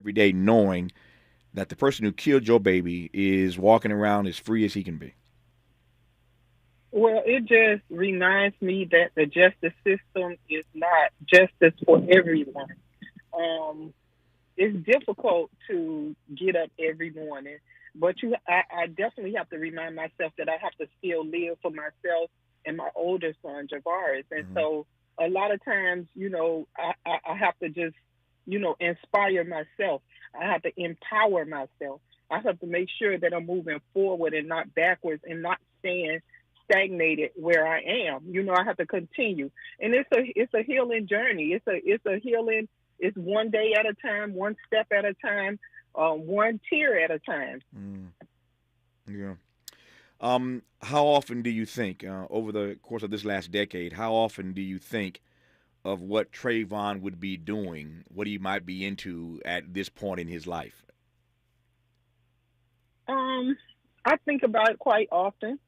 every day knowing that the person who killed your baby is walking around as free as he can be? Well, it just reminds me that the justice system is not justice for everyone. Um, it's difficult to get up every morning, but I definitely have to remind myself that I have to still live for myself and my older son, Javaris. And Hmm. so a lot of times, I have to just, inspire myself. I have to empower myself. I have to make sure that I'm moving forward and not backwards and not staying stagnated where I am. I have to continue. And it's a healing journey. It's a healing. It's one day at a time, one step at a time, one tear at a time. Mm, yeah. How often do you think, over the course of this last decade, how often do you think of what Trayvon would be doing, what he might be into at this point in his life? Um, I think about it quite often.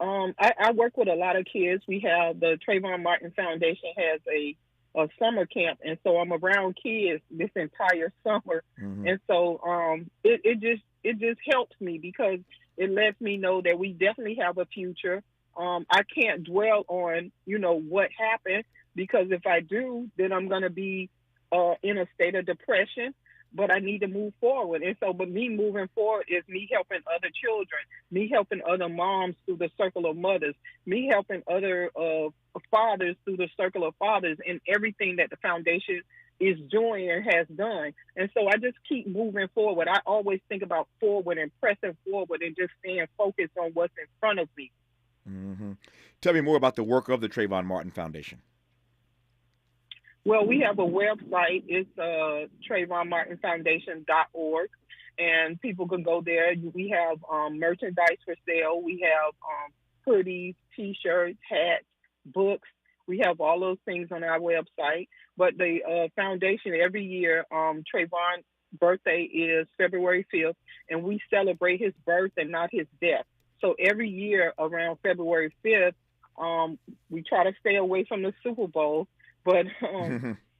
I work with a lot of kids. We have the Trayvon Martin Foundation has a summer camp, and so I'm around kids this entire summer, Hmm. and so it just helps me because it lets me know that we definitely have a future. I can't dwell on what happened because if I do, then I'm gonna be in a state of depression. But I need to move forward, and so but me moving forward is me helping other children, me helping other moms through the circle of mothers, me helping other fathers through the circle of fathers, and everything that the foundation is doing and has done. And so I just keep moving forward. I always think about forward and pressing forward and just staying focused on what's in front of me. Hmm. Tell me more about the work of the Trayvon Martin Foundation. Well, we have a website. It's TrayvonMartinFoundation.org, and people can go there. We have merchandise for sale. We have hoodies, T-shirts, hats, books. We have all those things on our website. But the foundation every year, Trayvon's birthday is February 5th, and we celebrate his birth and not his death. So every year around February 5th, we try to stay away from the Super Bowl, but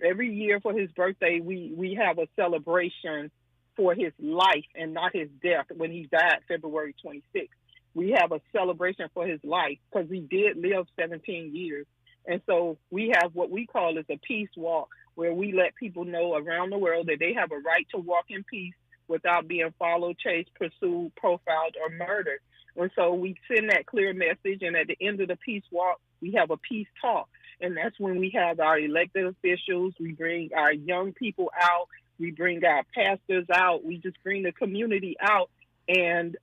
every year for his birthday, we have a celebration for his life and not his death when he died February 26th. We have a celebration for his life because he did live 17 years. And so we have what we call is a peace walk where we let people know around the world that they have a right to walk in peace without being followed, chased, pursued, profiled, or murdered. And so we send that clear message. And at the end of the peace walk, we have a peace talk. And that's when we have our elected officials, we bring our young people out, we bring our pastors out, we just bring the community out, and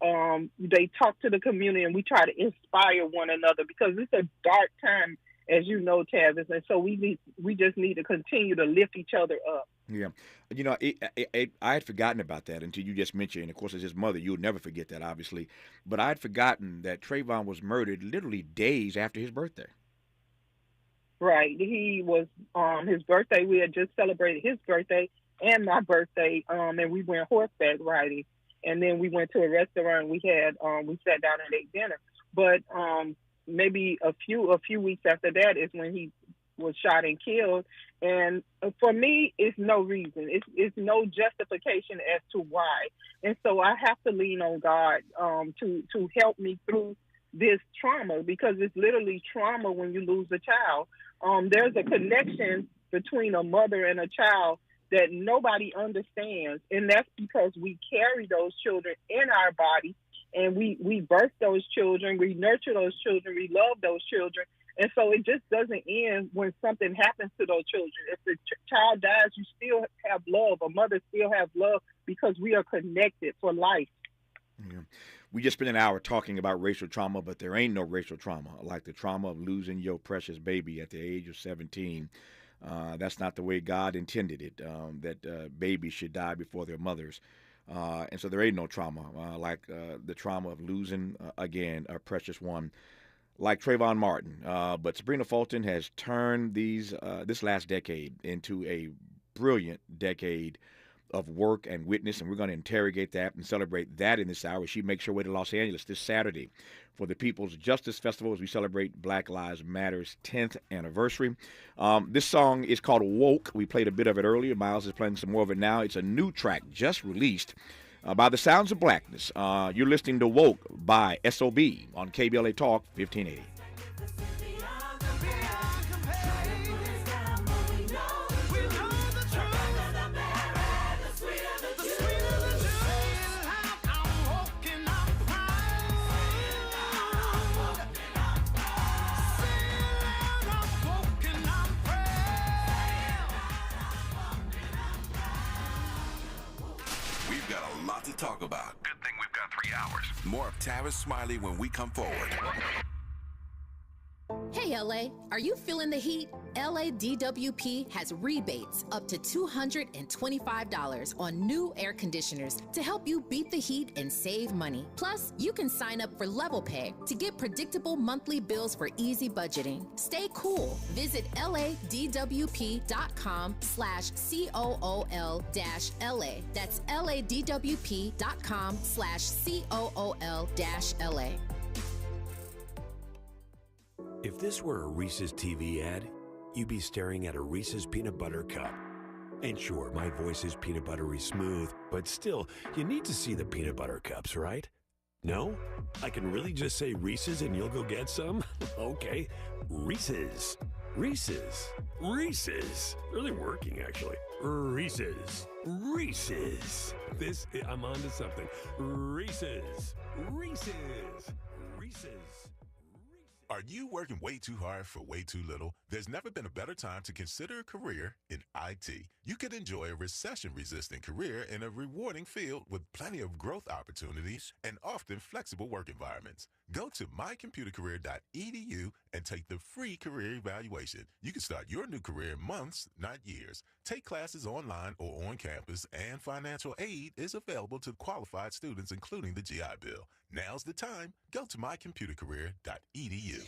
they talk to the community, and we try to inspire one another because it's a dark time, as you know, Tavis, and so we just need to continue to lift each other up. Yeah, I had forgotten about that until you just mentioned. And of course, as his mother, you would never forget that, obviously. But I had forgotten that Trayvon was murdered literally days after his birthday. Right. He was his birthday. We had just celebrated his birthday and my birthday. And we went horseback riding. And then we went to a restaurant. We sat down and ate dinner. But maybe a few weeks after that is when he was shot and killed. And for me, it's no reason. It's no justification as to why. And so I have to lean on God to help me through this trauma because it's literally trauma when you lose a child. There's a connection between a mother and a child that nobody understands, and that's because we carry those children in our body, and we birth those children, we nurture those children, we love those children, and so it just doesn't end when something happens to those children. If the child dies, you still have love. A mother still has love because we are connected for life. Yeah. We just spent an hour talking about racial trauma, but there ain't no racial trauma like the trauma of losing your precious baby at the age of 17. That's not the way God intended it, that babies should die before their mothers. And so there ain't no trauma like the trauma of losing, again, a precious one like Trayvon Martin. But Sabrina Fulton has turned this last decade into a brilliant decade of work and witness, and we're going to interrogate that and celebrate that in this hour. She makes her way to Los Angeles this Saturday for the People's Justice Festival as we celebrate Black Lives Matter's 10th anniversary. This song is called Woke. We played a bit of it earlier. Miles is playing some more of it now. It's a new track just released by the Sounds of Blackness. You're listening to Woke by SOB on KBLA Talk 1580. Talk about. Good thing we've got 3 hours. More of Tavis Smiley when we come forward. Hey LA, are you feeling the heat? LADWP has rebates up to $225 on new air conditioners to help you beat the heat and save money. Plus, you can sign up for Level Pay to get predictable monthly bills for easy budgeting. Stay cool. Visit ladwp.com/COOL-LA. That's ladwp.com/COOL-LA. If this were a Reese's TV ad, you'd be staring at a Reese's peanut butter cup. And sure, my voice is peanut buttery smooth, but still, you need to see the peanut butter cups, right? No? I can really just say Reese's and you'll go get some? Okay. Reese's. Reese's. Reese's. Really working, actually. Reese's. Reese's. I'm on to something. Reese's. Reese's. Reese's. Are you working way too hard for way too little? There's never been a better time to consider a career in IT. You could enjoy a recession-resistant career in a rewarding field with plenty of growth opportunities and often flexible work environments. Go to mycomputercareer.edu and take the free career evaluation. You can start your new career in months, not years. Take classes online or on campus, and financial aid is available to qualified students, including the GI Bill. Now's the time. Go to mycomputercareer.edu.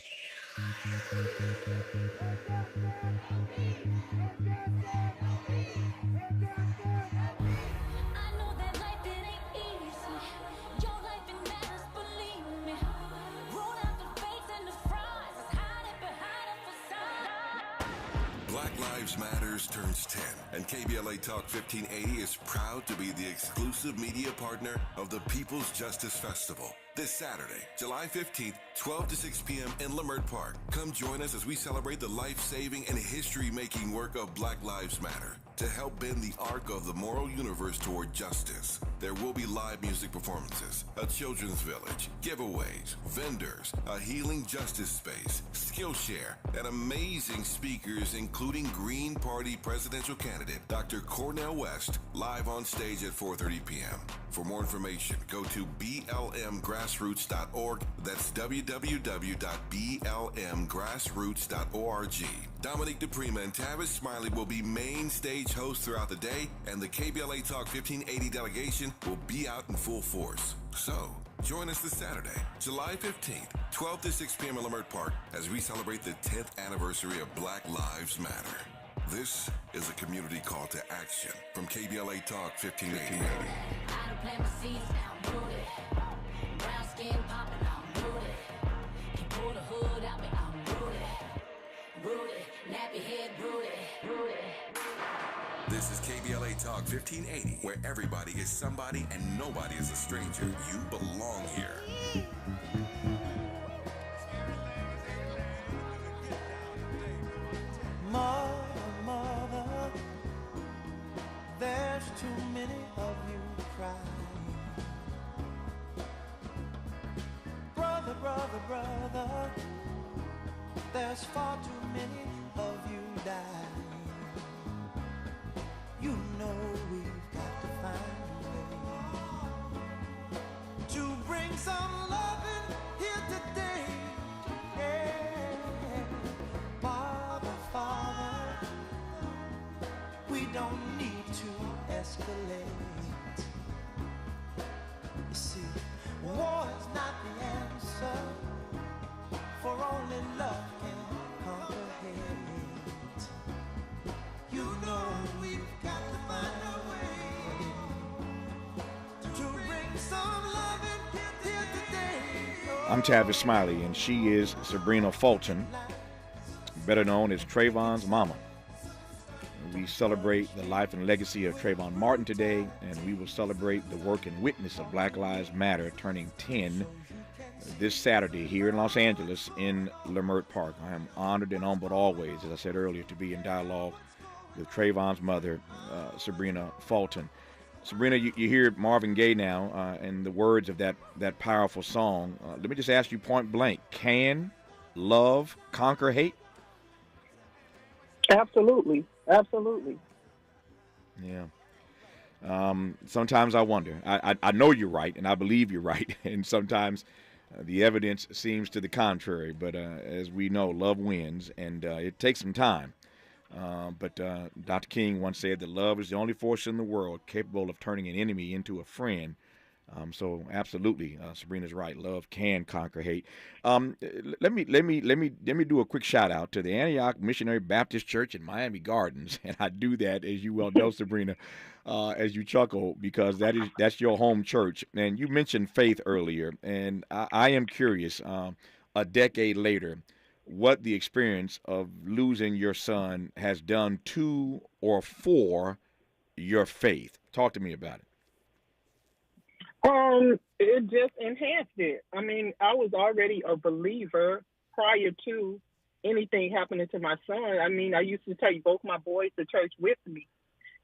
Black Lives Matters turns 10, and KBLA Talk 1580 is proud to be the exclusive media partner of the People's Justice Festival. This Saturday, July 15th, 12 to 6 p.m. in Leimert Park. Come join us as we celebrate the life-saving and history-making work of Black Lives Matter to help bend the arc of the moral universe toward justice. There will be live music performances, a children's village, giveaways, vendors, a healing justice space, Skillshare, and amazing speakers, including Green Party presidential candidate Dr. Cornel West, live on stage at 4:30 p.m. For more information, go to blmgrassroots.org. That's www.blmgrassroots.org. Dominique DePrima and Tavis Smiley will be main stage hosts throughout the day, and the KBLA Talk 1580 delegation will be out in full force. So, join us this Saturday, July 15th, 12 to 6 p.m. in Leimert Park as we celebrate the 10th anniversary of Black Lives Matter. This is a community call to action from KBLA Talk 1580. I done plant my seeds, now I'm rooted. Brown skin popping, I'm rooted. Can pull the hood out me, I'm rooted. Rooted, nappy head, rooted. This is KBLA Talk 1580, where everybody is somebody and nobody is a stranger. You belong here. Mother, there's too many of you crying. Brother, there's far too many of you dying. You know we've got to find a way to bring some loving here today. Yeah. Father, we don't need to escalate. You see, war is not the answer, for only love can conquer hate. some loving here today. I'm Tavis Smiley, and she is Sybrina Fulton, better known as Trayvon's mama. We celebrate the life and legacy of Trayvon Martin today, and we will celebrate the work and witness of Black Lives Matter turning 10 this Saturday here in Los Angeles in Leimert Park. I am honored and humbled always, as I said earlier, to be in dialogue with Trayvon's mother, Sybrina Fulton. Sybrina, you hear Marvin Gaye now and the words of that powerful song. Let me just ask you point blank, can love conquer hate? Absolutely. Absolutely. Yeah. Sometimes I wonder. I know you're right, and I believe you're right, and sometimes the evidence seems to the contrary. But as we know, love wins, and it takes some time. But Dr. King once said that love is the only force in the world capable of turning an enemy into a friend. So absolutely, Sabrina's right. Love can conquer hate. Let me do a quick shout out to the Antioch Missionary Baptist Church in Miami Gardens, and I do that, as you well know, Sybrina, as you chuckle, because that's your home church. And you mentioned faith earlier, and I am curious, a decade later, what the experience of losing your son has done to or for your faith. Talk to me about it. It just enhanced it. I mean, I was already a believer prior to anything happening to my son. I mean, I used to take both my boys to church with me.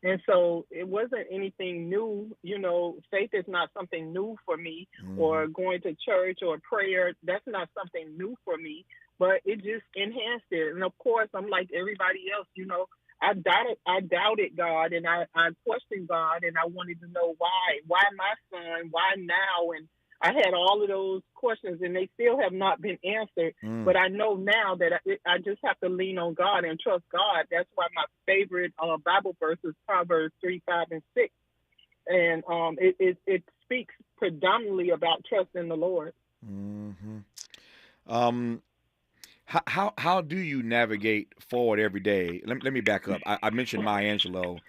And so it wasn't anything new. You know, faith is not something new for me, or going to church or prayer. That's not something new for me, but it just enhanced it. And of course, I'm like everybody else, you know, I doubted God, and I questioned God, and I wanted to know why my son, why now? And I had all of those questions, and they still have not been answered. But I know now that I just have to lean on God and trust God. That's why my favorite Bible verse is Proverbs 3, 5, and 6. And it speaks predominantly about trusting the Lord. Mm-hmm. How do you navigate forward every day? Let me back up. I mentioned Maya Angelou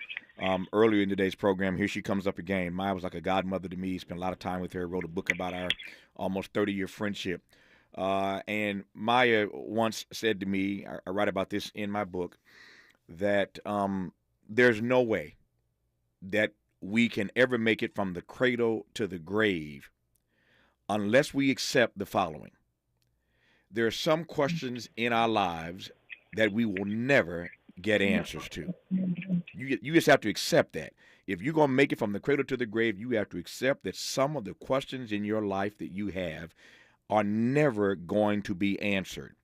earlier in today's program. Here she comes up again. Maya was like a godmother to me. Spent a lot of time with her. Wrote a book about our almost 30-year friendship. And Maya once said to me, I write about this in my book, that there's no way that we can ever make it from the cradle to the grave unless we accept the following. There are some questions in our lives that we will never get answers to. You just have to accept that. If you're going to make it from the cradle to the grave, you have to accept that some of the questions in your life that you have are never going to be answered.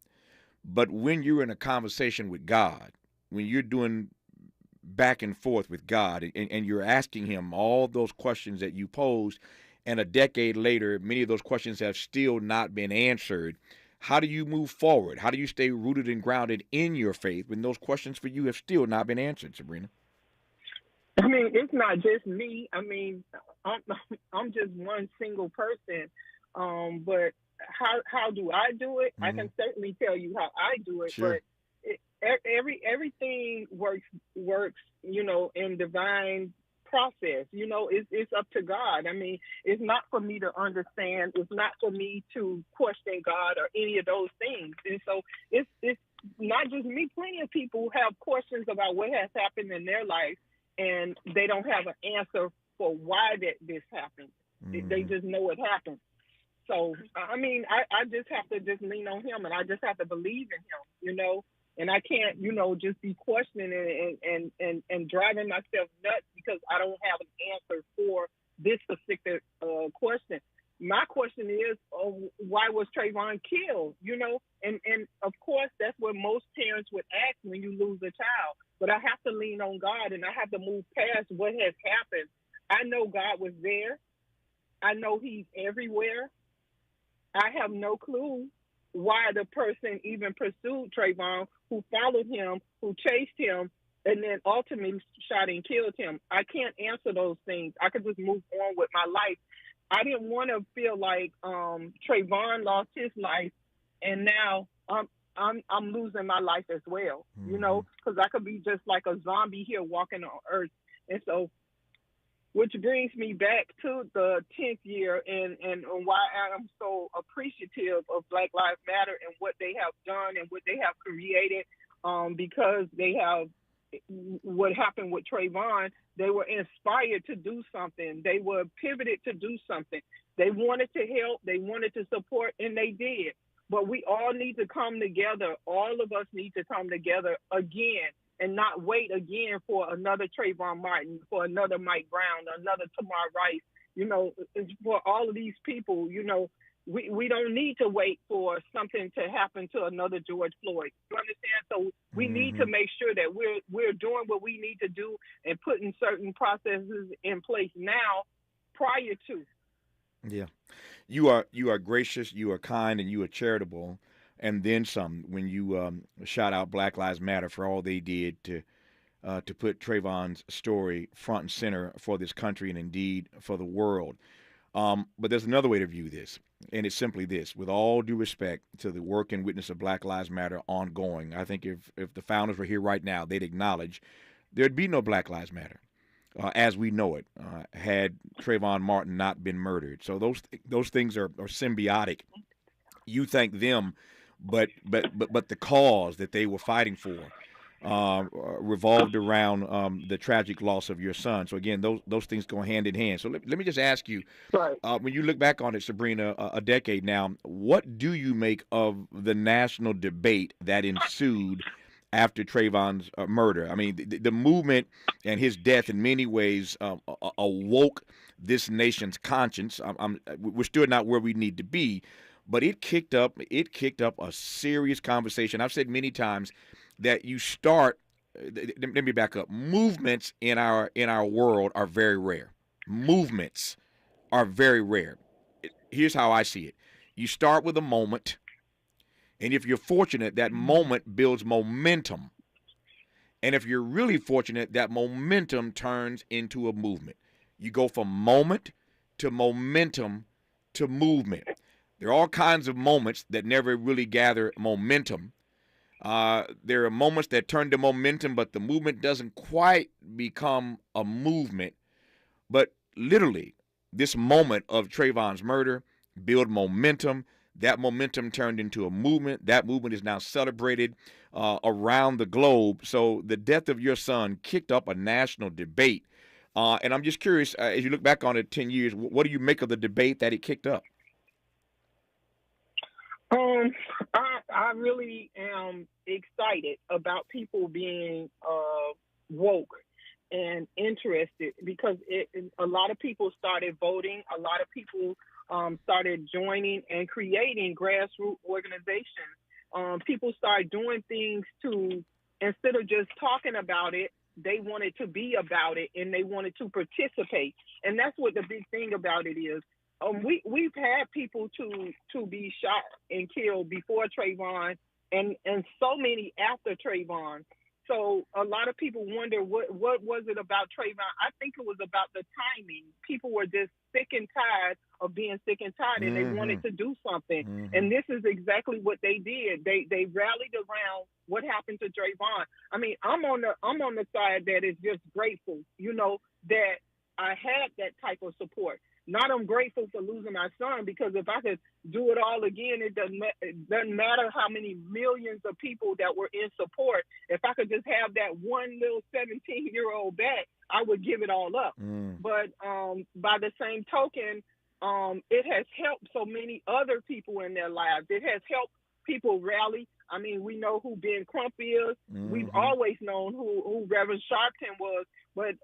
But when you're in a conversation with God, when you're doing back and forth with God, and you're asking him all those questions that you posed, and a decade later, many of those questions have still not been answered, how do you move forward? How do you stay rooted and grounded in your faith when those questions for you have still not been answered, Sybrina? I mean, it's not just me. I mean, I'm just one single person. But how do I do it? I can certainly tell you how I do it. Sure. But everything works, you know, in divine process. You know, it's up to God. I mean, it's not for me to understand. It's not for me to question God or any of those things. And so it's not just me. Plenty of people have questions about what has happened in their life, and they don't have an answer for why this happened. They just know it happened. So, I mean, I just have to just lean on him, and I just have to believe in him, you know. And I can't, you know, just be questioning and driving myself nuts because I don't have an answer for this particular question. My question is, why was Trayvon killed? You know, and of course, that's what most parents would ask when you lose a child. But I have to lean on God, and I have to move past what has happened. I know God was there. I know he's everywhere. I have no clue why the person even pursued Trayvon, who followed him, who chased him, and then ultimately shot and killed him. I can't answer those things. I could just move on with my life. I didn't want to feel like Trayvon lost his life, and now I'm losing my life as well. You know, because I could be just like a zombie here walking on earth. And so which brings me back to the 10th year and why I'm so appreciative of Black Lives Matter and what they have done and what they have created, because they have what happened with Trayvon. They were inspired to do something. They were pivoted to do something. They wanted to help. They wanted to support, and they did. But we all need to come together. All of us need to come together again and not wait again for another Trayvon Martin, for another Mike Brown, another Tamar Rice. You know, for all of these people, you know, we don't need to wait for something to happen to another George Floyd. You understand? So we need to make sure that we're doing what we need to do and putting certain processes in place now prior to. Yeah. You are gracious, you are kind, and you are charitable, and then some when you shout out Black Lives Matter for all they did to put Trayvon's story front and center for this country and indeed for the world. But there's another way to view this, and it's simply this. With all due respect to the work and witness of Black Lives Matter ongoing, I think if the founders were here right now, they'd acknowledge there'd be no Black Lives Matter as we know it had Trayvon Martin not been murdered. So those things are symbiotic. You thank them, but the cause that they were fighting for revolved around the tragic loss of your son. So again, those things go hand in hand. So let me just ask you, Right. when you look back on it, Sybrina, a decade now, what do you make of the national debate that ensued after Trayvon's murder? I mean, the movement and his death in many ways awoke this nation's conscience. We're still not where we need to be, but it kicked up a serious conversation. I've said many times that you start. Let me back up. Movements in our world are very rare. Movements are very rare. Here's how I see it. You start with a moment, and if you're fortunate, that moment builds momentum. And if you're really fortunate, that momentum turns into a movement. You go from moment to momentum to movement. There are all kinds of moments that never really gather momentum. There are moments that turn to momentum, but the movement doesn't quite become a movement. But literally, this moment of Trayvon's murder built momentum. That momentum turned into a movement. That movement is now celebrated around the globe. So the death of your son kicked up a national debate. And I'm just curious, as you look back on it 10 years, what do you make of the debate that it kicked up? I really am excited about people being woke and interested because a lot of people started voting. A lot of people started joining and creating grassroots organizations. People started doing things to, instead of just talking about it, they wanted to be about it and they wanted to participate. And that's what the big thing about it is. We've had people to be shot and killed before Trayvon and so many after Trayvon. So a lot of people wonder what was it about Trayvon? I think it was about the timing. People were just sick and tired of being sick and tired, and they wanted to do something. And this is exactly what they did. They rallied around what happened to Trayvon. I mean, I'm on the side that is just grateful, you know, that I had that type of support. Not I'm grateful for losing my son, because if I could do it all again, it doesn't matter how many millions of people that were in support. If I could just have that one little 17-year-old back, I would give it all up. But by the same token, it has helped so many other people in their lives. It has helped people rally. I mean, we know who Ben Crump is. We've always known who Reverend Sharpton was. But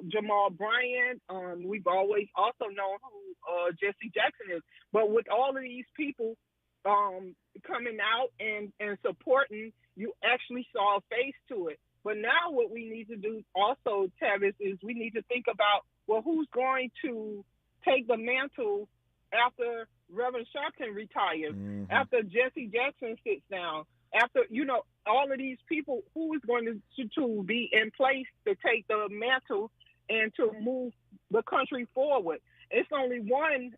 Jamal Bryant, we've always also known who Jesse Jackson is. But with all of these people coming out and supporting, you actually saw a face to it. But now what we need to do also, Tavis, is we need to think about, well, who's going to take the mantle after Reverend Sharpton retires, after Jesse Jackson sits down, after, you know, all of these people, who is going to be in place to take the mantle and to move the country forward? It's only one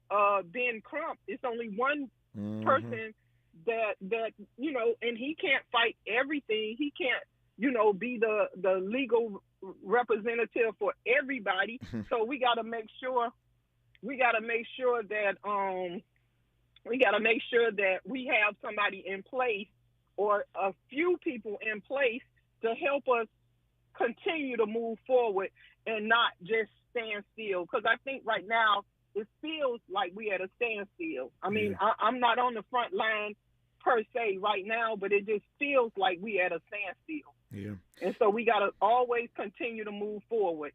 Ben Crump. It's only one person that you know, and he can't fight everything. He can't be the legal representative for everybody. So we got to make sure that we have somebody in place, or a few people in place, to help us continue to move forward and not just stand still. Because I think right now it feels like we at a standstill. I mean, I'm not on the front line per se right now, but it just feels like we at a standstill. Yeah. And so we got to always continue to move forward.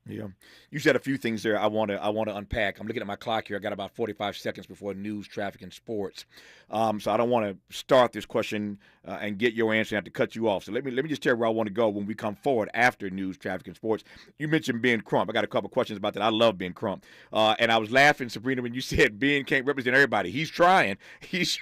Yeah, you said a few things there. I want to unpack. I'm looking at my clock here. I got about 45 seconds before news, traffic, and sports. So I don't want to start this question and get your answer and have to cut you off. So let me just tell you where I want to go when we come forward after news, traffic, and sports. You mentioned Ben Crump. I got a couple questions about that. I love Ben Crump, and I was laughing, Sybrina, when you said Ben can't represent everybody. He's trying. He's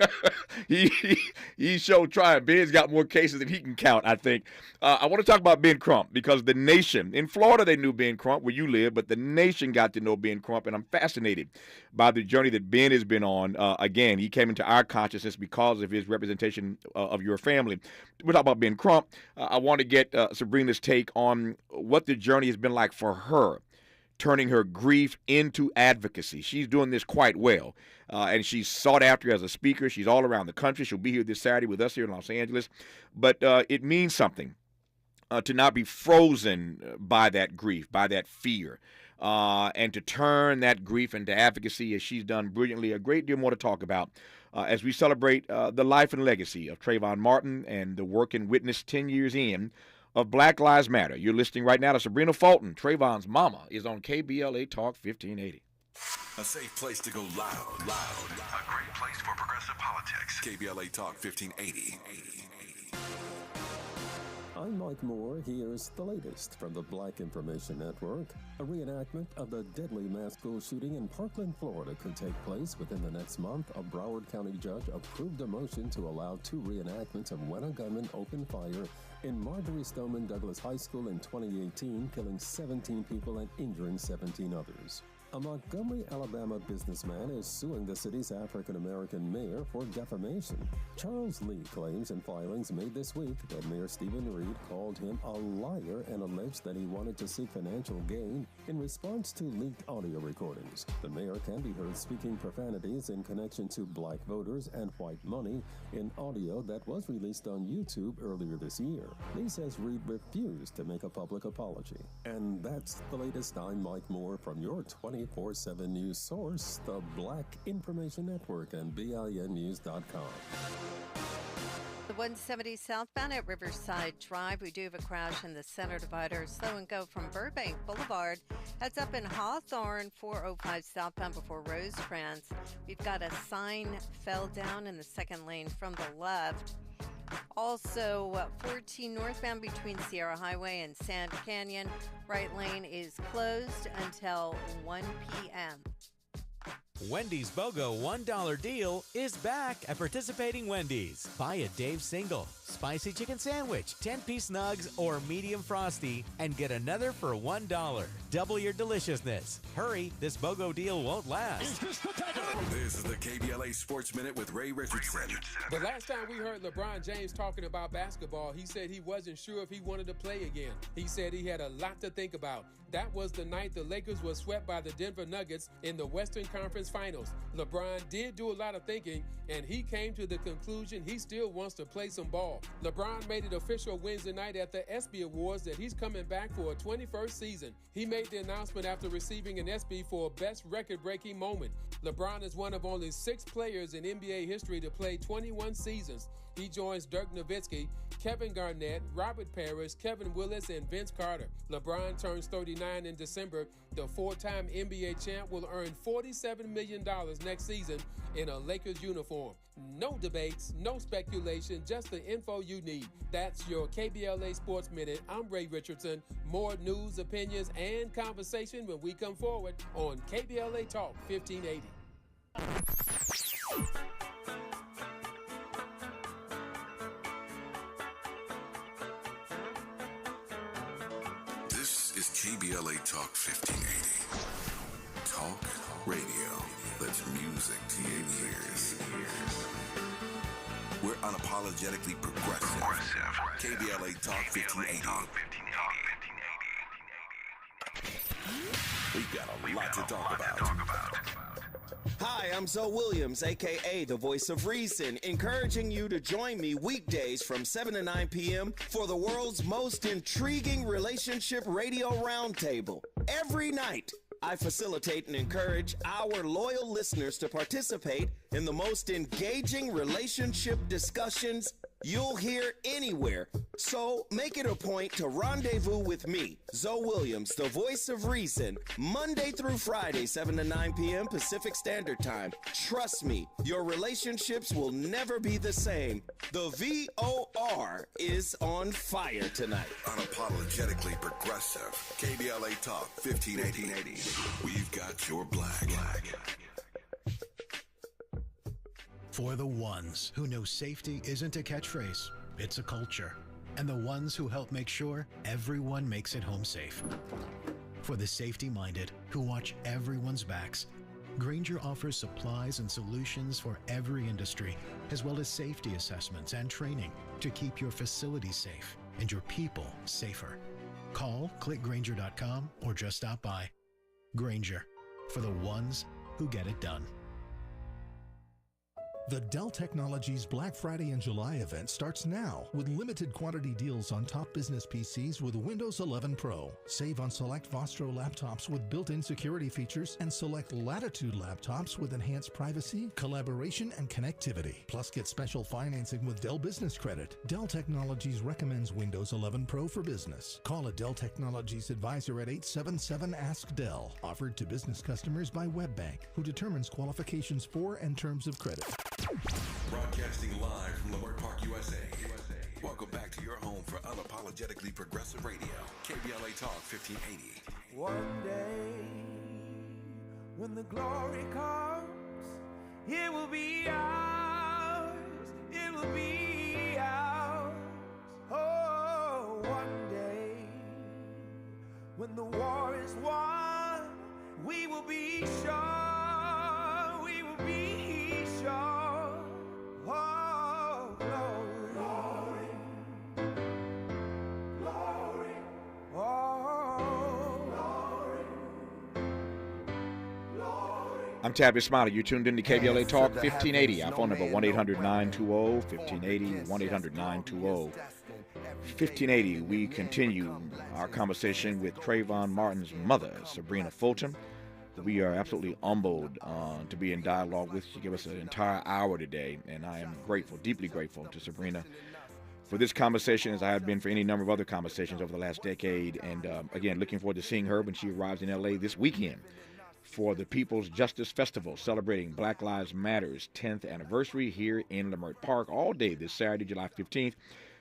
so trying. Ben's got more cases than he can count, I think. I want to talk about Ben Crump because the nation in Florida, they knew Ben Crump, where you live, but the nation got to know Ben Crump, and I'm fascinated by the journey that Ben has been on. Again, he came into our consciousness because of his representation of your family. We're talking about Ben Crump. I want to get Sybrina's take on what the journey has been like for her, turning her grief into advocacy. She's doing this quite well, and she's sought after as a speaker. She's all around the country. She'll be here this Saturday with us here in Los Angeles, but it means something to not be frozen by that grief, by that fear, and to turn that grief into advocacy, as she's done brilliantly. A great deal more to talk about as we celebrate the life and legacy of Trayvon Martin and the work and witness 10 years in of Black Lives Matter. You're listening right now to Sybrina Fulton. Trayvon's mama is on KBLA Talk 1580. A safe place to go loud. A great place for progressive politics. KBLA Talk 1580. I'm Mike Moore. Here's the latest from the Black Information Network. A reenactment of the deadly mass school shooting in Parkland, Florida could take place within the next month. A Broward County judge approved a motion to allow 2 reenactments of when a gunman opened fire in Marjorie Stoneman Douglas High School in 2018, killing 17 people and injuring 17 others. A Montgomery, Alabama businessman is suing the city's African-American mayor for defamation. Charles Lee claims in filings made this week that Mayor Stephen Reed called him a liar and alleged that he wanted to seek financial gain in response to leaked audio recordings. The mayor can be heard speaking profanities in connection to black voters and white money in audio that was released on YouTube earlier this year. Lee says Reed refused to make a public apology. And that's the latest. I'm Mike Moore from your 24/7 news source, the Black Information Network, and BINnews.com. The 170 southbound at Riverside Drive. We do have a crash in the center divider. Slow and go from Burbank Boulevard. Heads up in Hawthorne, 405 southbound before Rosecrans. We've got a sign fell down in the second lane from the left. Also, 14 northbound between Sierra Highway and Sand Canyon. Right lane is closed until 1 p.m. Wendy's BOGO $1 deal is back at participating Wendy's. Buy a Dave single, spicy chicken sandwich, 10-piece nugs, or medium frosty, and get another for $1. Double your deliciousness. Hurry, this BOGO deal won't last. This is the KBLA Sports Minute with Ray Richardson. The last time we heard LeBron James talking about basketball, he said he wasn't sure if he wanted to play again. He said he had a lot to think about. That was the night the Lakers were swept by the Denver Nuggets in the Western Conference Finals. LeBron did do a lot of thinking, and he came to the conclusion he still wants to play some ball. LeBron made it official Wednesday night at the ESPY Awards that he's coming back for a 21st season. He made the announcement after receiving an ESPY for a best record-breaking moment. LeBron is one of only 6 players in NBA history to play 21 seasons. He joins Dirk Nowitzki, Kevin Garnett, Robert Parrish, Kevin Willis, and Vince Carter. LeBron turns 39 in December. The 4-time NBA champ will earn $47 million next season in a Lakers uniform. No debates, no speculation, just the info you need. That's your KBLA Sports Minute. I'm Ray Richardson. More news, opinions, and conversation when we come forward on KBLA Talk 1580. This is KBLA Talk 1580. Talk radio. That's music to your ears. We're unapologetically progressive. KBLA Talk 1580. We've got a lot to talk about. Hi, I'm Zoe Williams, a.k.a. the Voice of Reason, encouraging you to join me weekdays from 7 to 9 p.m. for the world's most intriguing relationship radio roundtable. Every night, I facilitate and encourage our loyal listeners to participate in the most engaging relationship discussions you'll hear anywhere. So make it a point to rendezvous with me, Zoe Williams, the Voice of Reason, Monday through Friday, 7 to 9 p.m. Pacific Standard Time. Trust me, your relationships will never be the same. The VOR is on fire tonight. Unapologetically progressive. KBLA Talk 1580. We've got your black. For the ones who know safety isn't a catchphrase, it's a culture. And the ones who help make sure everyone makes it home safe. For the safety-minded who watch everyone's backs, Grainger offers supplies and solutions for every industry, as well as safety assessments and training to keep your facilities safe and your people safer. Call, click Grainger.com, or just stop by. Grainger, for the ones who get it done. The Dell Technologies Black Friday and July event starts now with limited quantity deals on top business PCs with Windows 11 Pro. Save on select Vostro laptops with built-in security features and select Latitude laptops with enhanced privacy, collaboration, and connectivity. Plus, get special financing with Dell Business Credit. Dell Technologies recommends Windows 11 Pro for business. Call a Dell Technologies advisor at 877-ASK-DELL. Offered to business customers by WebBank, who determines qualifications for and terms of credit. Broadcasting live from Leimert Park, USA. Welcome back to your home for unapologetically progressive radio. KBLA Talk 1580. One day, when the glory comes, it will be ours. It will be ours. Oh, one day, when the war is won, we will be sure. We will be sure. Oh, glory, glory, oh, glory, glory. I'm Tavis Smiley. You're tuned in to KBLA Talk 1580. Our phone number 1-800-920-1580, 1-800-920-1580. We continue our conversation with Trayvon Martin's mother, Sybrina Fulton. We are absolutely humbled to be in dialogue with. She gave us an entire hour today, and I am grateful, deeply grateful to Sybrina for this conversation, as I have been for any number of other conversations over the last decade. And again, looking forward to seeing her when she arrives in L.A. this weekend for the People's Justice Festival, celebrating Black Lives Matter's 10th anniversary here in Leimert Park all day this Saturday, July 15th.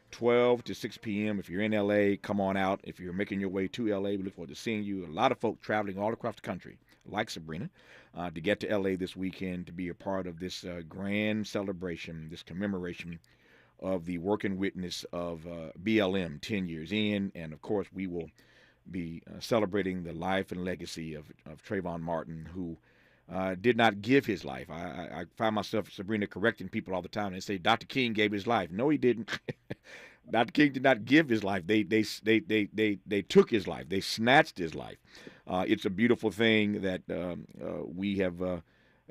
12 to 6 p.m. If you're in L.A., come on out. If you're making your way to L.A., we look forward to seeing you. A lot of folk traveling all across the country, like Sybrina, to get to L.A. this weekend to be a part of this grand celebration, this commemoration of the working witness of BLM 10 years in. And, of course, we will be celebrating the life and legacy of Trayvon Martin, who did not give his life. I find myself, Sybrina, correcting people all the time. They say Dr. King gave his life. No, he didn't. Dr. King did not give his life. They took his life. They snatched his life. It's a beautiful thing that we have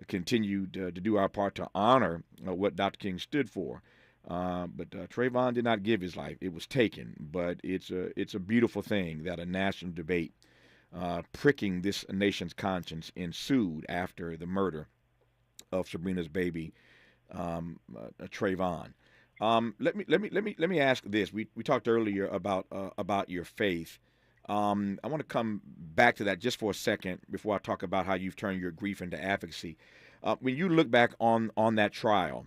continued to do our part to honor what Dr. King stood for. But Trayvon did not give his life. It was taken. But it's a beautiful thing that a national debate pricking this nation's conscience ensued after the murder of Sybrina's baby, Trayvon. Let me ask this. We talked earlier about your faith. I want to come back to that just for a second before I talk about how you've turned your grief into advocacy. When you look back on that trial,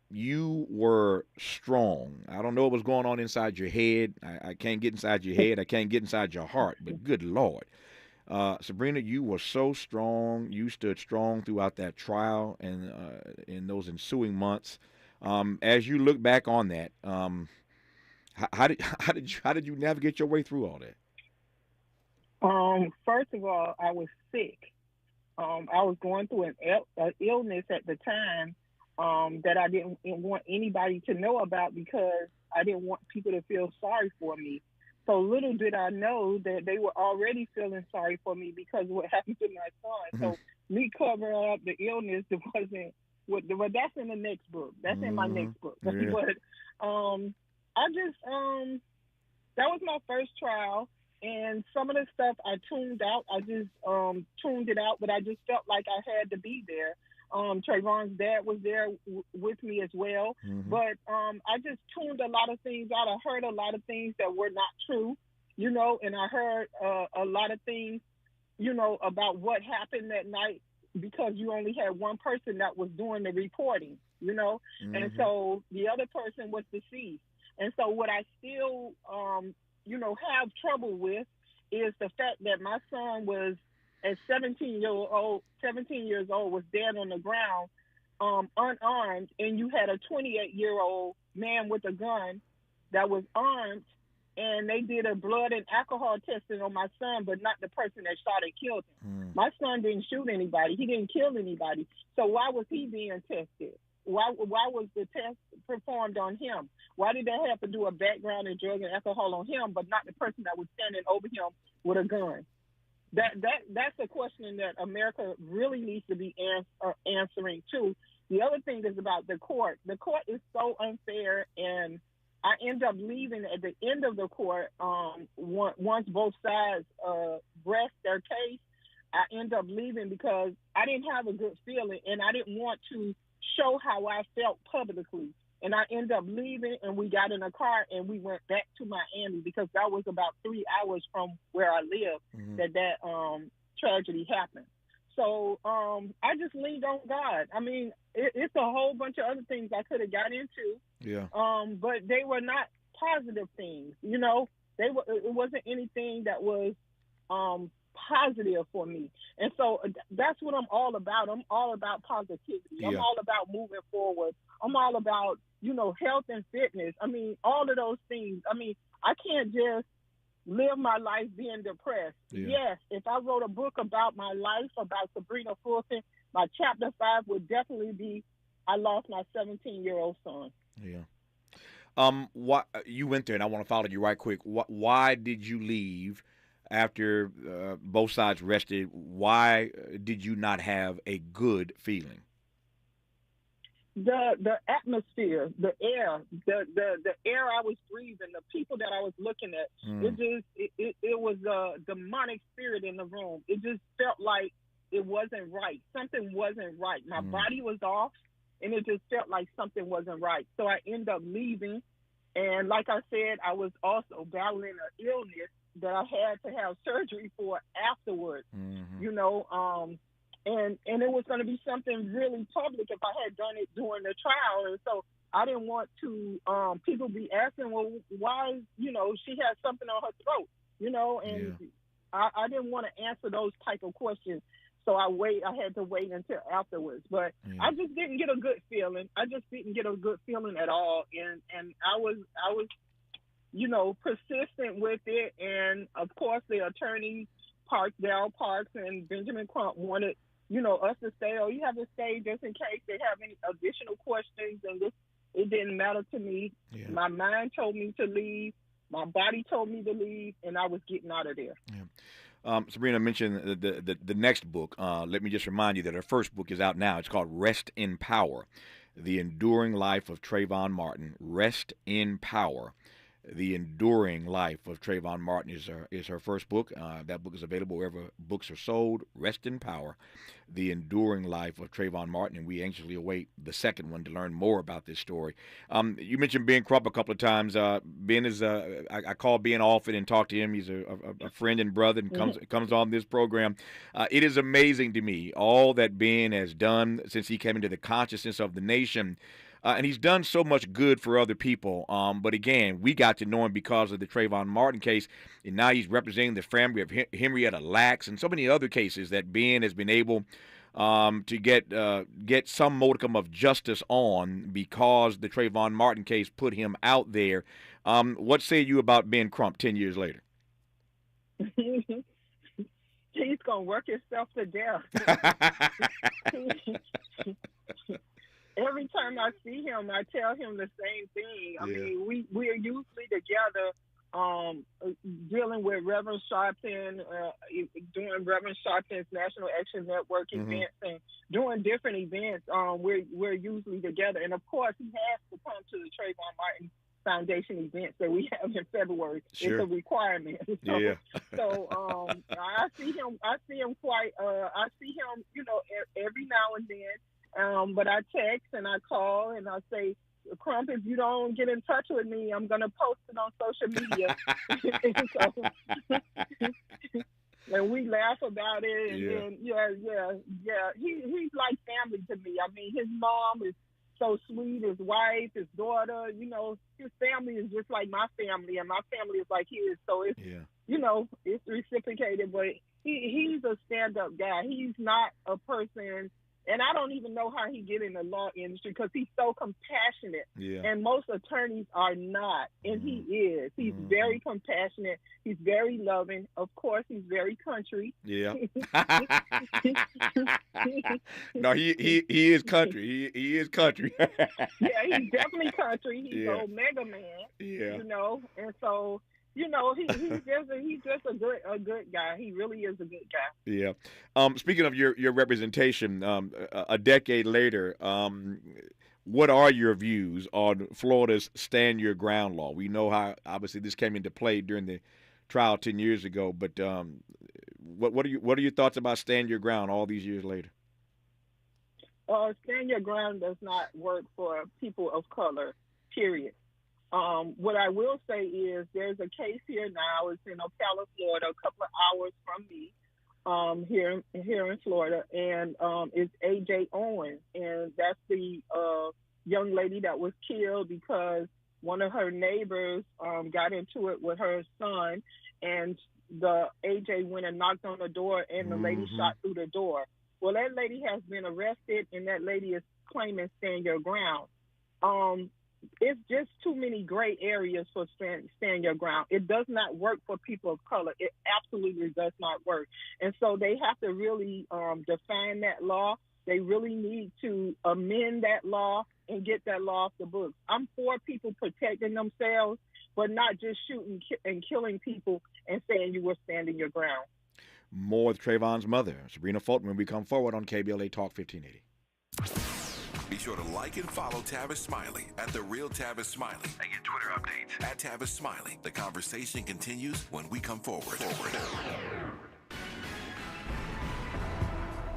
you were strong. I don't know what was going on inside your head. I can't get inside your head. I can't get inside your heart. But good Lord. Sybrina, you were so strong. You stood strong throughout that trial and in those ensuing months. As you look back on that, how did you navigate your way through all that? First of all, I was sick. I was going through an illness at the time that I didn't want anybody to know about because I didn't want people to feel sorry for me. So little did I know that they were already feeling sorry for me because of what happened to my son. So me covering up the illness that wasn't but that's in the next book. That's in my next book. Yeah. But I just that was my first trial, and some of the stuff I tuned out. I just tuned it out, but I just felt like I had to be there. Trayvon's dad was there with me as well, but I just tuned a lot of things out. I heard a lot of things that were not true, and I heard a lot of things, about what happened that night because you only had one person that was doing the reporting, and so the other person was deceased. And so what I still, have trouble with is the fact that my son was at 17 years old, was dead on the ground, unarmed, and you had a 28-year-old man with a gun that was armed, and they did a blood and alcohol testing on my son, but not the person that shot and killed him. My son didn't shoot anybody. He didn't kill anybody. So why was he being tested? Why was the test performed on him? Why did they have to do a background and drug and alcohol on him, but not the person that was standing over him with a gun? That's a question that America really needs to be answering too. The other thing is about the court. The court is so unfair, and I end up leaving at the end of the court. Once both sides rest their case, I end up leaving because I didn't have a good feeling, and I didn't want to show how I felt publicly. And I ended up leaving, and we got in a car, and we went back to Miami because that was about 3 hours from where I lived that tragedy happened. So I just leaned on God. I mean, it's a whole bunch of other things I could have got into. Yeah. But they were not positive things. It wasn't anything that was positive for me. And so that's what I'm all about. I'm all about positivity. Yeah. I'm all about moving forward. I'm all about, health and fitness. I mean, all of those things. I mean, I can't just live my life being depressed. Yeah. Yes, if I wrote a book about my life, about Sybrina Fulton, my chapter 5 would definitely be I lost my 17-year-old son. Yeah. Why you went there, and I want to follow you right quick. Why did you leave after both sides rested? Why did you not have a good feeling? The atmosphere, the air, the air I was breathing, the people that I was looking at, it was a demonic spirit in the room. It just felt like it wasn't right. Something wasn't right. My body was off, and it just felt like something wasn't right. So I ended up leaving, and like I said, I was also battling an illness that I had to have surgery for afterwards, and it was going to be something really public if I had done it during the trial. And so I didn't want to, people be asking, well, why, she has something on her throat, and I didn't want to answer those type of questions. So I had to wait until afterwards, but I just didn't get a good feeling. I just didn't get a good feeling at all. And I was, persistent with it. And of course the attorneys, Darryl Parks and Benjamin Crump wanted, us to stay, you have to stay just in case they have any additional questions. And it didn't matter to me. Yeah. My mind told me to leave. My body told me to leave, and I was getting out of there. Yeah. Sybrina mentioned the next book. Let me just remind you that her first book is out now. It's called Rest in Power, The Enduring Life of Trayvon Martin. Rest in Power, The Enduring Life of Trayvon Martin is her first book. That book is available wherever books are sold. Rest in Power, The Enduring Life of Trayvon Martin, and we anxiously await the second one to learn more about this story. You mentioned Ben Crump a couple of times. Ben is I call Ben often and talk to him. He's a friend and brother, and comes on this program. It is amazing to me all that Ben has done since he came into the consciousness of the nation. And he's done so much good for other people. But again, we got to know him because of the Trayvon Martin case. And now he's representing the family of Henrietta Lacks and so many other cases that Ben has been able to get some modicum of justice on because the Trayvon Martin case put him out there. What say you about Ben Crump 10 years later? He's going to work himself to death. Every I see him, I tell him the same thing. I Yeah. mean, we're usually together dealing with Reverend Sharpton, doing Reverend Sharpton's National Action Network events and doing different events. We're usually together. And, of course, he has to come to the Trayvon Martin Foundation events that we have in February. Sure. It's a requirement. Yeah. So I see him quite. I see him, every now and then. But I text and I call and I say, Crump, if you don't get in touch with me, I'm gonna post it on social media. And we laugh about it. And then he's like family to me. I mean, his mom is so sweet. His wife, his daughter. His family is just like my family, and my family is like his. So it's it's reciprocated. But he's a stand-up guy. He's not a person. And I don't even know how he get in the law industry because he's so compassionate. Yeah. And most attorneys are not. And he is. He's very compassionate. He's very loving. Of course, he's very country. Yeah. No, he is country. He is country. Yeah, he's definitely country. He's an Omega man. Yeah. And so he's just a good guy. He really is a good guy. Yeah. Speaking of your representation, a decade later, what are your views on Florida's Stand Your Ground law? We know how obviously this came into play during the trial 10 years ago, but what are your thoughts about Stand Your Ground all these years later? Stand Your Ground does not work for people of color, period. What I will say is there's a case here now. It's in Ocala, Florida, a couple of hours from me here in Florida, and it's A.J. Owens, and that's the young lady that was killed because one of her neighbors got into it with her son, and the A.J. went and knocked on the door, and the lady shot through the door. Well, that lady has been arrested, and that lady is claiming Stand Your Ground. It's just too many gray areas for stand your ground. It does not work for people of color. It absolutely does not work. And so they have to really define that law. They really need to amend that law and get that law off the books. I'm for people protecting themselves, but not just shooting and killing people and saying you were standing your ground. More with Trayvon's mother, Sybrina Fulton, when we come forward on KBLA Talk 1580. Be sure to like and follow Tavis Smiley at The Real Tavis Smiley and get Twitter updates at Tavis Smiley. The conversation continues when we come forward.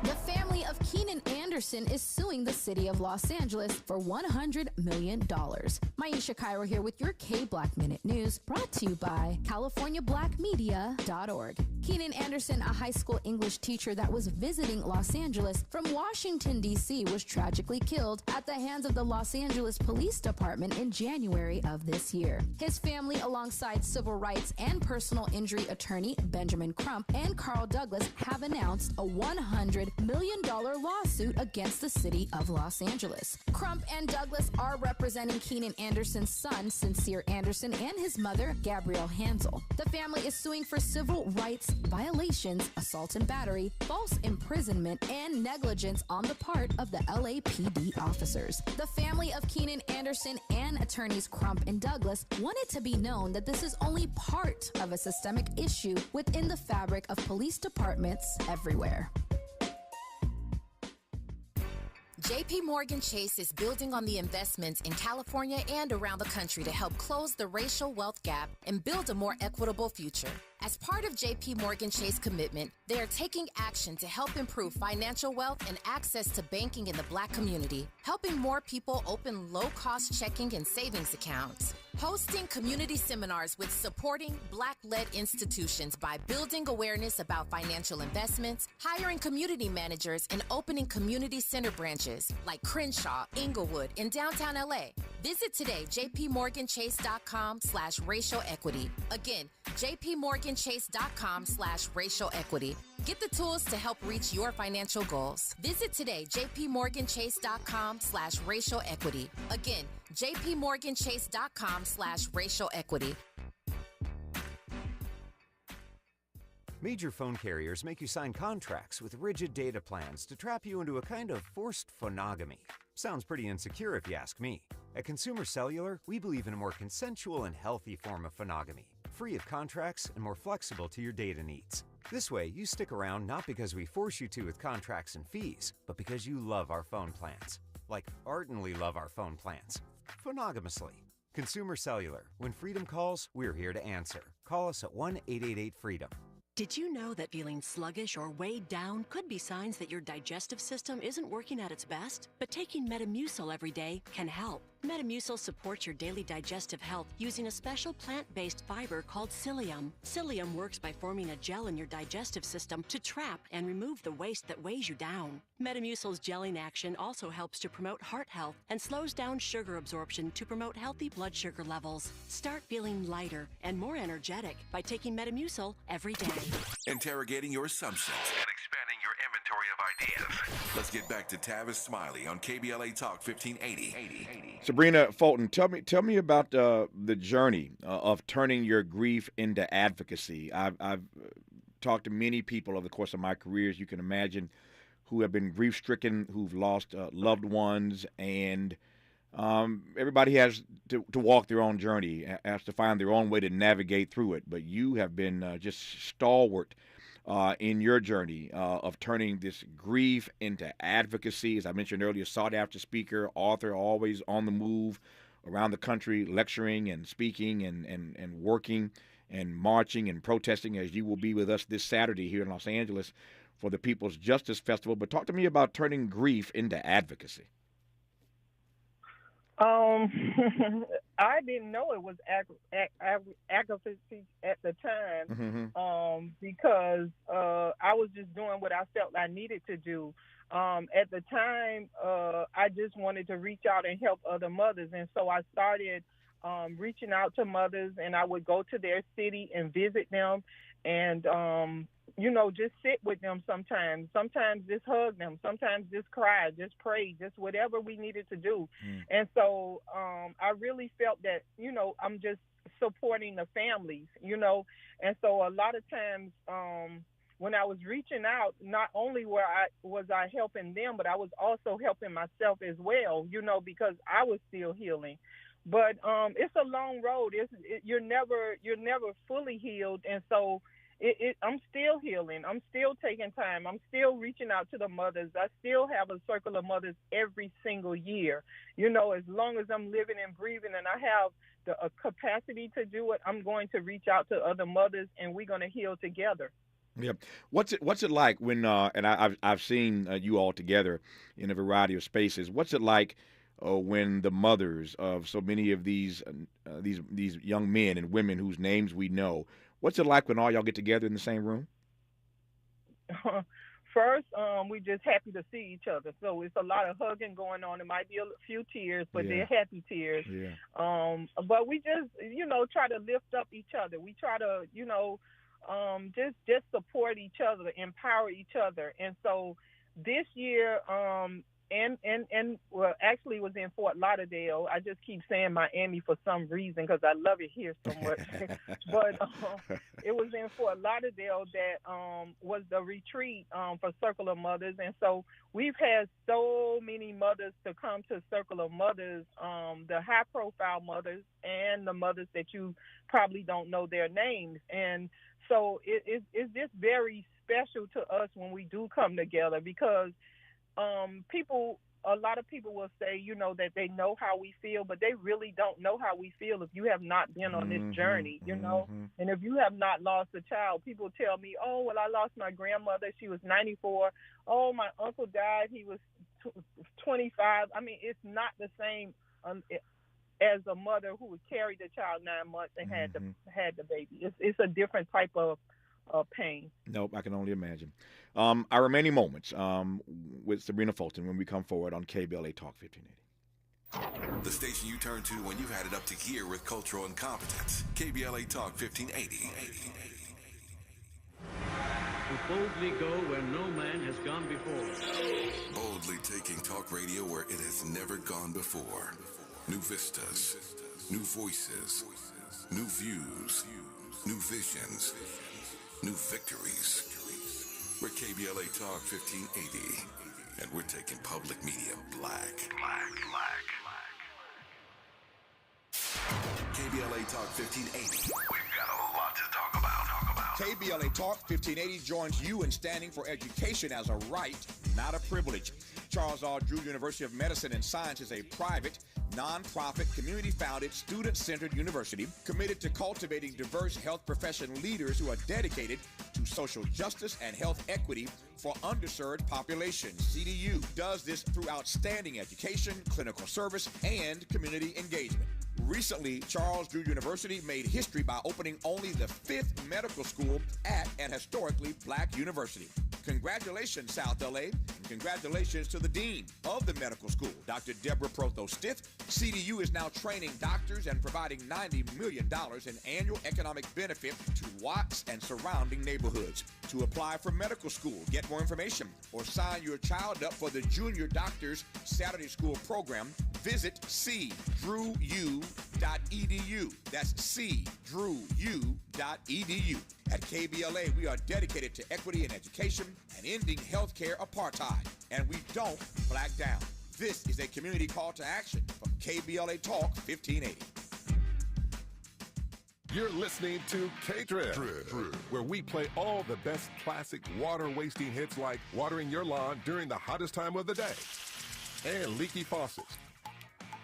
The family of Keenan Anderson is suing the city of Los Angeles for $100 million. Maisha Cairo here with your K-Black Minute News, brought to you by CaliforniaBlackMedia.org. Keenan Anderson, a high school English teacher that was visiting Los Angeles from Washington, D.C., was tragically killed at the hands of the Los Angeles Police Department in January of this year. His family, alongside civil rights and personal injury attorney Benjamin Crump and Carl Douglas, have announced a $100 million lawsuit against the city of Los Angeles. Crump and Douglas are representing Keenan Anderson's son, Sincere Anderson, and his mother, Gabrielle Hansel. The family is suing for civil rights violations, assault and battery, false imprisonment, and negligence on the part of the LAPD officers. The family of Keenan Anderson and attorneys Crump and Douglas want it to be known that this is only part of a systemic issue within the fabric of police departments everywhere. JP Morgan Chase is building on the investments in California and around the country to help close the racial wealth gap and build a more equitable future. As part of JP Morgan Chase commitment, they are taking action to help improve financial wealth and access to banking in the Black community, helping more people open low-cost checking and savings accounts, hosting community seminars with supporting Black-led institutions by building awareness about financial investments, hiring community managers, and opening community center branches like Crenshaw, Inglewood, and downtown LA. Visit today, jpmorganchase.com/racial equity. Again, jpmorganchase.com/racial equity. Get the tools to help reach your financial goals. Visit today, jpmorganchase.com/racial equity. Again, jpmorganchase.com/racial equity. Major phone carriers make you sign contracts with rigid data plans to trap you into a kind of forced phonogamy. Sounds pretty insecure if you ask me. At Consumer Cellular, we believe in a more consensual and healthy form of phonogamy, free of contracts and more flexible to your data needs. This way, you stick around not because we force you to with contracts and fees, but because you love our phone plans. Like ardently love our phone plans. Phonogamously. Consumer Cellular. When freedom calls, we're here to answer. Call us at 1-888-FREEDOM. Did you know that feeling sluggish or weighed down could be signs that your digestive system isn't working at its best? But taking Metamucil every day can help. Metamucil supports your daily digestive health using a special plant-based fiber called psyllium. Psyllium works by forming a gel in your digestive system to trap and remove the waste that weighs you down. Metamucil's gelling action also helps to promote heart health and slows down sugar absorption to promote healthy blood sugar levels. Start feeling lighter and more energetic by taking Metamucil every day. Interrogating your assumptions and expanding your inventory of ideas. Let's get back to Tavis Smiley on KBLA Talk 1580. Sybrina Fulton, tell me about the journey of turning your grief into advocacy. I've talked to many people over the course of my career, as you can imagine, who have been grief-stricken, who've lost loved ones, and everybody has to walk their own journey, has to find their own way to navigate through it. But you have been just stalwart in your journey of turning this grief into advocacy. As I mentioned earlier, sought-after speaker, author, always on the move around the country, lecturing and speaking and working and marching and protesting, as you will be with us this Saturday here in Los Angeles for the People's Justice Festival. But talk to me about turning grief into advocacy. I didn't know it was advocacy at the time, because I was just doing what I felt I needed to do. At the time, I just wanted to reach out and help other mothers, and so I started reaching out to mothers, and I would go to their city and visit them, and just sit with them sometimes just hug them, sometimes just cry, just pray, just whatever we needed to do. And so I really felt that, I'm just supporting the families, and so a lot of times when I was reaching out, not only was I helping them, but I was also helping myself as well, because I was still healing. But it's a long road. You're never fully healed, and so I'm still healing. I'm still taking time. I'm still reaching out to the mothers. I still have a circle of mothers every single year. As long as I'm living and breathing and I have the capacity to do it, I'm going to reach out to other mothers, and we're going to heal together. Yeah. What's it like when and I've seen you all together in a variety of spaces. What's it like when the mothers of so many of these young men and women whose names we know, what's it like when all y'all get together in the same room? First, we're just happy to see each other. So it's a lot of hugging going on. It might be a few tears, but they're happy tears. Yeah. But we just, try to lift up each other. We try to, just support each other, empower each other. And so this year, well, actually it was in Fort Lauderdale. I just keep saying Miami for some reason because I love it here so much. But it was in Fort Lauderdale that was the retreat for Circle of Mothers. And so we've had so many mothers to come to Circle of Mothers, the high-profile mothers and the mothers that you probably don't know their names. And so it's just very special to us when we do come together because a lot of people will say, that they know how we feel, but they really don't know how we feel if you have not been on this journey, And if you have not lost a child, people tell me, oh, well, I lost my grandmother. She was 94. Oh, my uncle died. He was 25. I mean, it's not the same as a mother who carried the child 9 months and had the baby. It's a different type of pain. Nope, I can only imagine. Our remaining moments with Sybrina Fulton when we come forward on KBLA Talk 1580. The station you turn to when you've had it up to gear with cultural incompetence. KBLA Talk 1580. To boldly go where no man has gone before. Boldly taking talk radio where it has never gone before. New vistas, new voices, new views, new visions. new victories. We're KBLA Talk 1580, and we're taking public media black. KBLA Talk 1580. We've got a lot to talk about. KBLA Talk 1580 joins you in standing for education as a right, not a privilege. Charles R. Drew University of Medicine and Science is a private, non-profit, community-founded, student-centered university committed to cultivating diverse health profession leaders who are dedicated to social justice and health equity for underserved populations. CDU does this through outstanding education, clinical service, and community engagement. Recently, Charles Drew University made history by opening only the 5th medical school at an historically black university. Congratulations, South LA, and congratulations to the dean of the medical school, Dr. Deborah Protho-Stith. CDU is now training doctors and providing $90 million in annual economic benefit to Watts and surrounding neighborhoods. To apply for medical school, get more information, or sign your child up for the Junior Doctors Saturday School program, visit cdrewu.edu. That's cdrewu.edu. At KBLA, we are dedicated to equity in education and ending healthcare apartheid, and we don't black down. This is a community call to action from KBLA Talk 1580. You're listening to K-Drip, where we play all the best classic water-wasting hits like watering your lawn during the hottest time of the day and leaky faucets.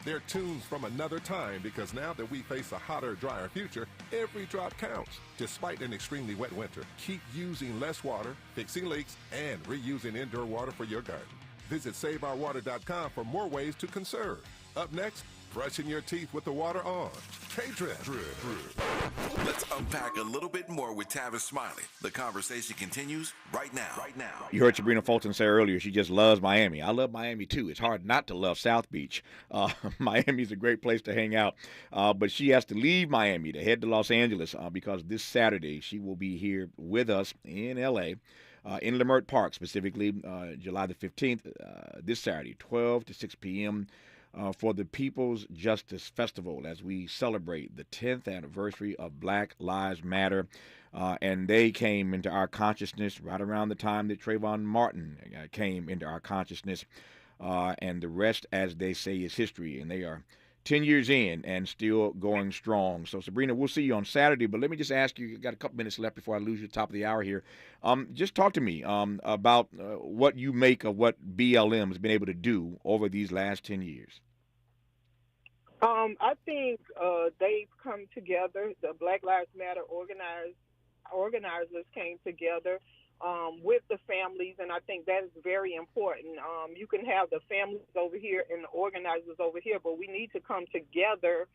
They're tunes from another time because now that we face a hotter, drier future, every drop counts. Despite an extremely wet winter, keep using less water, fixing leaks, and reusing indoor water for your garden. Visit SaveOurWater.com for more ways to conserve. Up next, brushing your teeth with the water on. K-Drip. Let's unpack a little bit more with Tavis Smiley. The conversation continues right now. You heard Sybrina Fulton say earlier she just loves Miami. I love Miami, too. It's hard not to love South Beach. Miami's a great place to hang out. But she has to leave Miami to head to Los Angeles because this Saturday she will be here with us in L.A., in Leimert Park, specifically July the 15th, this Saturday, 12 to 6 p.m., for the People's Justice Festival as we celebrate the 10th anniversary of Black Lives Matter. And they came into our consciousness right around the time that Trayvon Martin came into our consciousness. And the rest, as they say, is history. And they are 10 years in and still going strong. So, Sybrina, we'll see you on Saturday. But let me just ask you, got a couple minutes left before I lose you at the top of the hour here. Just talk to me about what you make of what BLM has been able to do over these last 10 years. I think they've come together. The Black Lives Matter organizers came together with the families, and I think that is very important. You can have the families over here and the organizers over here, but we need to come together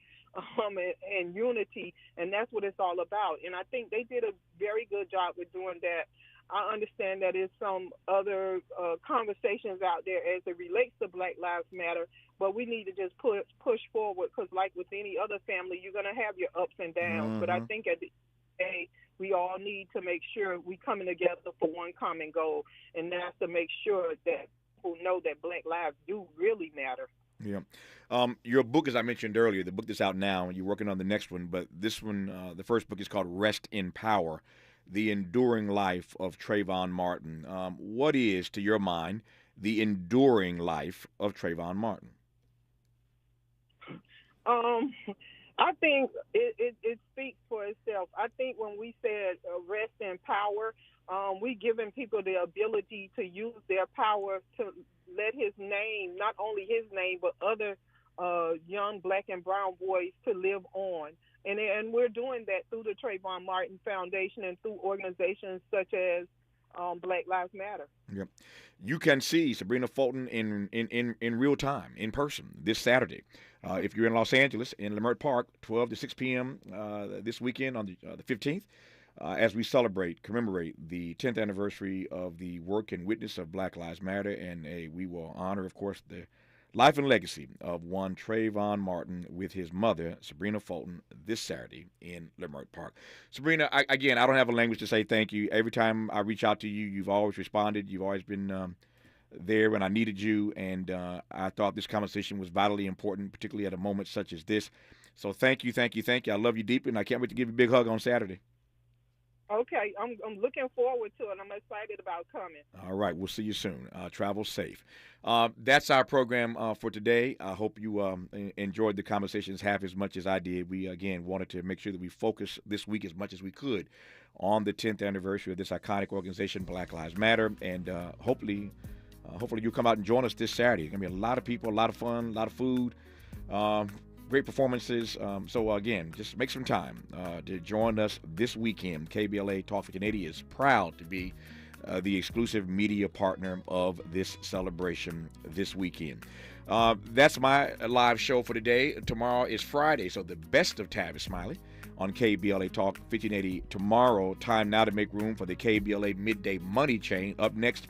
in unity, and that's what it's all about. And I think they did a very good job with doing that. I understand that there's some other conversations out there as it relates to Black Lives Matter, but we need to just push forward because, like with any other family, you're going to have your ups and downs. But I think at the day, we all need to make sure we coming together for one common goal, and that's to make sure that people know that Black lives do really matter. Yeah. Your book, as I mentioned earlier, the book that's out now, and you're working on the next one, but this one, the first book is called Rest in Power, The Enduring Life of Trayvon Martin. What is, to your mind, the enduring life of Trayvon Martin? I think it speaks for itself. I think when we said rest in power, we giving people the ability to use their power to let his name, not only his name, but other young black and brown boys to live on. And we're doing that through the Trayvon Martin Foundation and through organizations such as Black Lives Matter. Yep. You can see Sybrina Fulton in real time, in person, this Saturday. If you're in Los Angeles, in Leimert Park, 12 to 6 p.m. This weekend on the 15th, as we commemorate the 10th anniversary of the work and witness of Black Lives Matter. And we will honor, of course, the life and legacy of one Trayvon Martin with his mother, Sybrina Fulton, this Saturday in Leimert Park. Sybrina, I don't have a language to say thank you. Every time I reach out to you, you've always responded. You've always been there when I needed you, and I thought this conversation was vitally important, particularly at a moment such as this. So thank you. I love you deeply, and I can't wait to give you a big hug on Saturday. Okay, I'm looking forward to it. I'm excited about coming. All right, we'll see you soon. Travel safe. That's our program for today. I hope you enjoyed the conversations half as much as I did. We, again, wanted to make sure that we focus this week as much as we could on the 10th anniversary of this iconic organization, Black Lives Matter, and hopefully you'll come out and join us this Saturday. It's going to be a lot of people, a lot of fun, a lot of food. Great performances. So, again, just make some time to join us this weekend. KBLA Talk 1580 is proud to be the exclusive media partner of this celebration this weekend. That's my live show for today. Tomorrow is Friday, so the best of Tavis Smiley on KBLA Talk 1580 tomorrow. Time now to make room for the KBLA Midday Money Chain. Up next,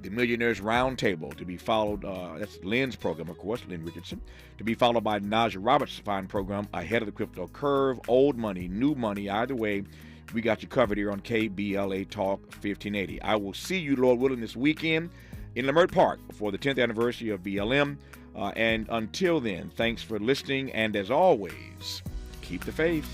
the Millionaires Roundtable, to be followed, that's Lynn's program, of course, Lynn Richardson, to be followed by Naja Roberts' fine program, Ahead of the Crypto Curve, Old Money, New Money. Either way, we got you covered here on KBLA Talk 1580. I will see you, Lord willing, this weekend in Leimert Park for the 10th anniversary of BLM. And until then, thanks for listening, and as always, keep the faith.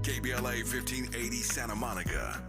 KBLA 1580 Santa Monica.